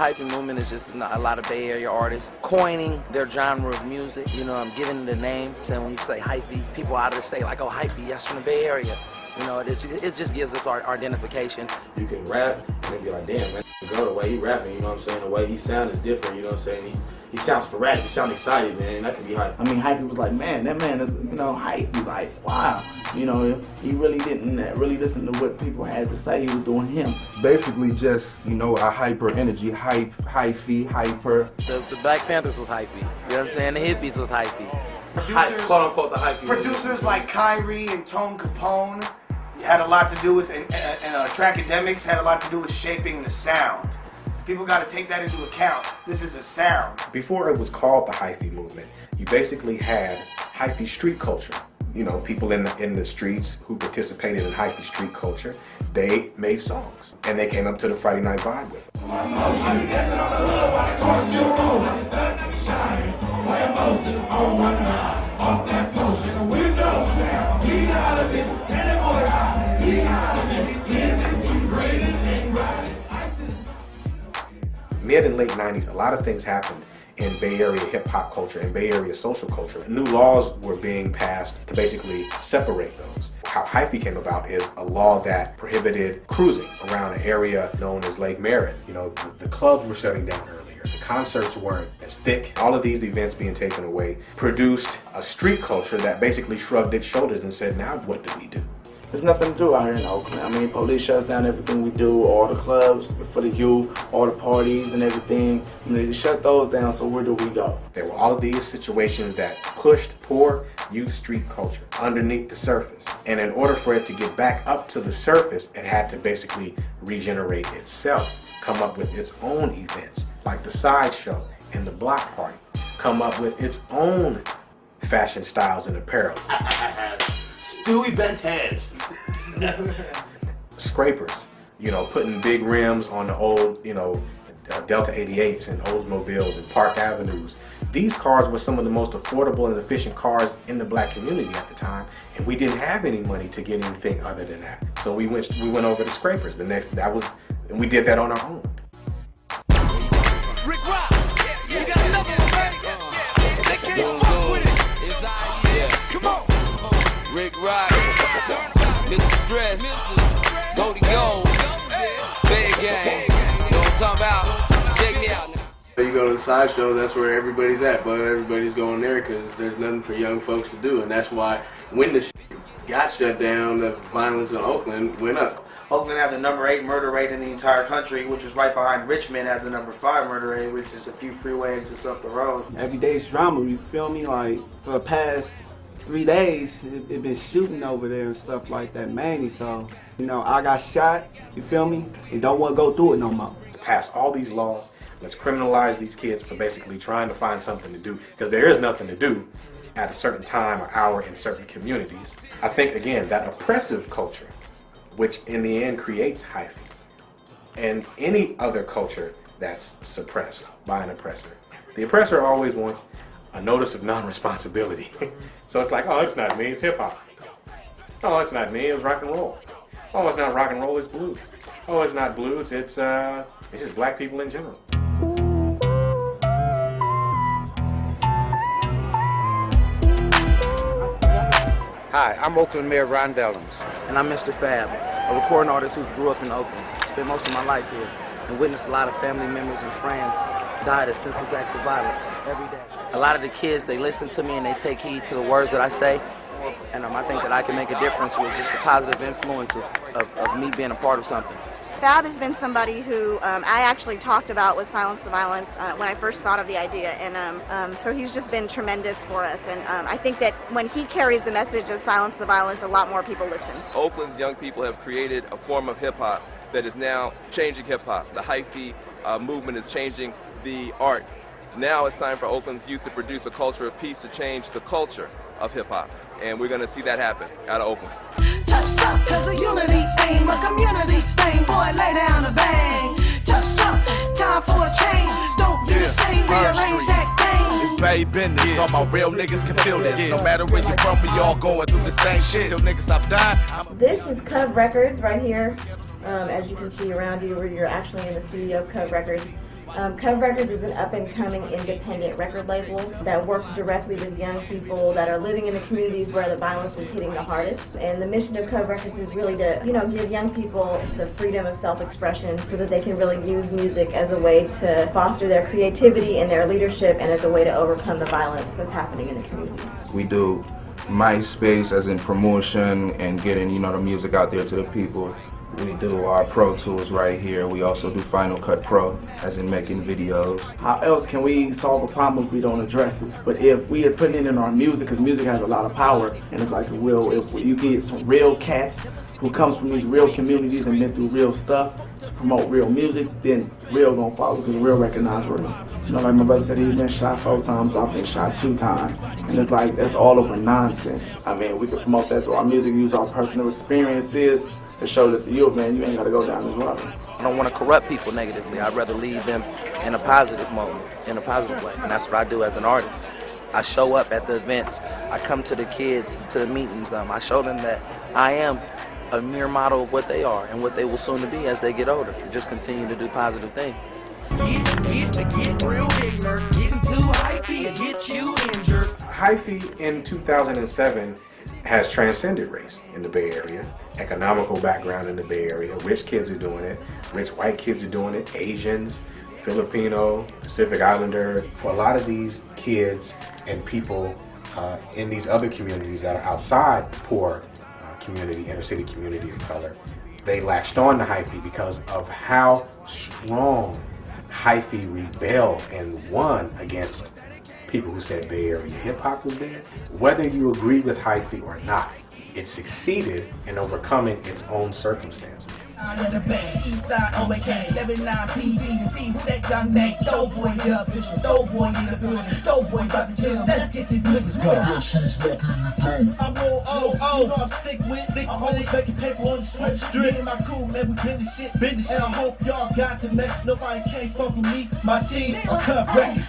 hyphy movement is just a lot of Bay Area artists coining their genre of music. You know, I'm giving it a name. So when you say hyphy, people out of the state like, oh, hyphy, that's from the Bay Area. You know, it just gives us our identification. You can rap and they be like, damn, man, girl, the way he rapping, you know what I'm saying? The way he sound is different, you know what I'm saying? He sounds sporadic, he sounds excited, man. That could be hype. I mean, Hyphy was like, man, that man is, you know, hypey. Like, wow. You know, he really didn't really listen to what people had to say. He was doing him. Basically just, you know, a hyper energy, hyphy, hyper. The Black Panthers was hypey. You know what I'm saying? The hippies was hypey. Producers, quote unquote, the hyphy. Producers like Kyrie and Tone Capone had a lot to do with, and Trackademics had a lot to do with shaping the sound. People got to take that into account. This is a sound. Before it was called the hyphy movement, you basically had hyphy street culture. You know, people in the streets who participated in hyphy street culture, they made songs. And they came up to the Friday Night Vibe with them. Mid and late 90s, a lot of things happened in Bay Area hip-hop culture and Bay Area social culture. New laws were being passed to basically separate those. How hyphy came about is a law that prohibited cruising around an area known as Lake Merritt. You know, the clubs were shutting down earlier. The concerts weren't as thick. All of these events being taken away produced a street culture that basically shrugged its shoulders and said, now what do we do? There's nothing to do out here in Oakland. I mean, police shuts down everything we do, all the clubs for the youth, all the parties and everything. You know, they shut those down, so where do we go? There were all of these situations that pushed poor youth street culture underneath the surface. And in order for it to get back up to the surface, it had to basically regenerate itself, come up with its own events, like the sideshow and the block party, come up with its own fashion styles and apparel. Stewie bent heads. Scrapers, you know, putting big rims on the old, you know, Delta 88s and Oldsmobiles and Park Avenues. These cars were some of the most affordable and efficient cars in the black community at the time, and we didn't have any money to get anything other than that. So we went over to Scrapers. And we did that on our own. Rick Rock, you got another one, man. They can't fuck with it. Come on. Rick Rock, Mr. Stress, Go to Go, Big Gang, you know what I'm talking about? Check me out now. You go to the sideshow, that's where everybody's at, but everybody's going there because there's nothing for young folks to do, and that's why when the got shut down, the violence in Oakland went up. Oakland had the #8 murder rate in the entire country, which was right behind Richmond had the #5 murder rate, which is a few freeway exits up the road. Every day's drama, you feel me? Like, for the past 3 days, it been shooting over there and stuff like that, mainly. So, you know, I got shot, you feel me? And don't want to go through it no more. Pass all these laws. Let's criminalize these kids for basically trying to find something to do, because there is nothing to do at a certain time or hour in certain communities. I think, again, that oppressive culture, which in the end creates hyphy, and any other culture that's suppressed by an oppressor. The oppressor always wants a notice of non-responsibility. So it's like, oh, it's not me, it's hip-hop. Oh, it's not me, it was rock and roll. Oh, it's not rock and roll, it's blues. Oh, it's not blues, it's just black people in general. Hi, I'm Oakland Mayor Ron Dellums. And I'm Mistah Fab, a recording artist who grew up in Oakland. Spent most of my life here and witnessed a lot of family members and friends died of senseless acts of violence every day. A lot of the kids, they listen to me and they take heed to the words that I say. And I think that I can make a difference with just the positive influence of me being a part of something. F.A.B has been somebody who I actually talked about with Silence the Violence when I first thought of the idea, and so he's just been tremendous for us, and I think that when he carries the message of Silence the Violence, a lot more people listen. Oakland's young people have created a form of hip-hop that is now changing hip-hop. The hyphy movement is changing the art. Now it's time for Oakland's youth to produce a culture of peace to change the culture of hip-hop, and we're going to see that happen out of Oakland. Touch up, cause a unity thing, a community thing, boy, lay down the bang. Touch up, time for a change, don't do the same, rearrange that thing. It's Bay business, all my real niggas can feel this. No matter where you from, we all going through the same shit. Till niggas stop dying. This is Cub Records right here. As you can see around you, where you're actually in the studio of Cub Records. Cub Records is an up-and-coming independent record label that works directly with young people that are living in the communities where the violence is hitting the hardest. And the mission of Cub Records is really to, give young people the freedom of self-expression so that they can really use music as a way to foster their creativity and their leadership and as a way to overcome the violence that's happening in the communities. We do MySpace as in promotion and getting, the music out there to the people. We do our Pro Tools right here. We also do Final Cut Pro, as in making videos. How else can we solve a problem if we don't address it? But if we are putting it in our music, because music has a lot of power, and it's like if you get some real cats who comes from these real communities and been through real stuff to promote real music, then real gonna follow, because real recognize real. Like my brother said, he's been shot 4 times, I've been shot 2 times. And it's like, that's all over nonsense. I mean, we can promote that through our music, use our personal experiences to show that you ain't gotta go down this road. I don't want to corrupt people negatively. I'd rather lead them in a positive moment, in a positive way. And that's what I do as an artist. I show up at the events. I come to the kids, to the meetings. I show them that I am a mere model of what they are and what they will soon to be as they get older. Just continue to do positive things. Get real ignorant, getting too hyphy and get you injured. Hyphy in 2007 has transcended race in the Bay Area. Economical background in the Bay Area. Rich kids are doing it. Rich white kids are doing it. Asians, Filipino, Pacific Islander. For a lot of these kids and people in these other communities that are outside the poor community, inner city community of color, they latched on to Hyphy because of how strong Hyphy rebelled and won against people who said Bay Area hip hop was dead. Whether you agree with Hyphy or not, it succeeded in overcoming its own circumstances. I'm sick with, I'm always making paper on the street. My crew, man, we business. And I hope y'all got the message. Nobody can't fuck with me, my team, or Cub Records.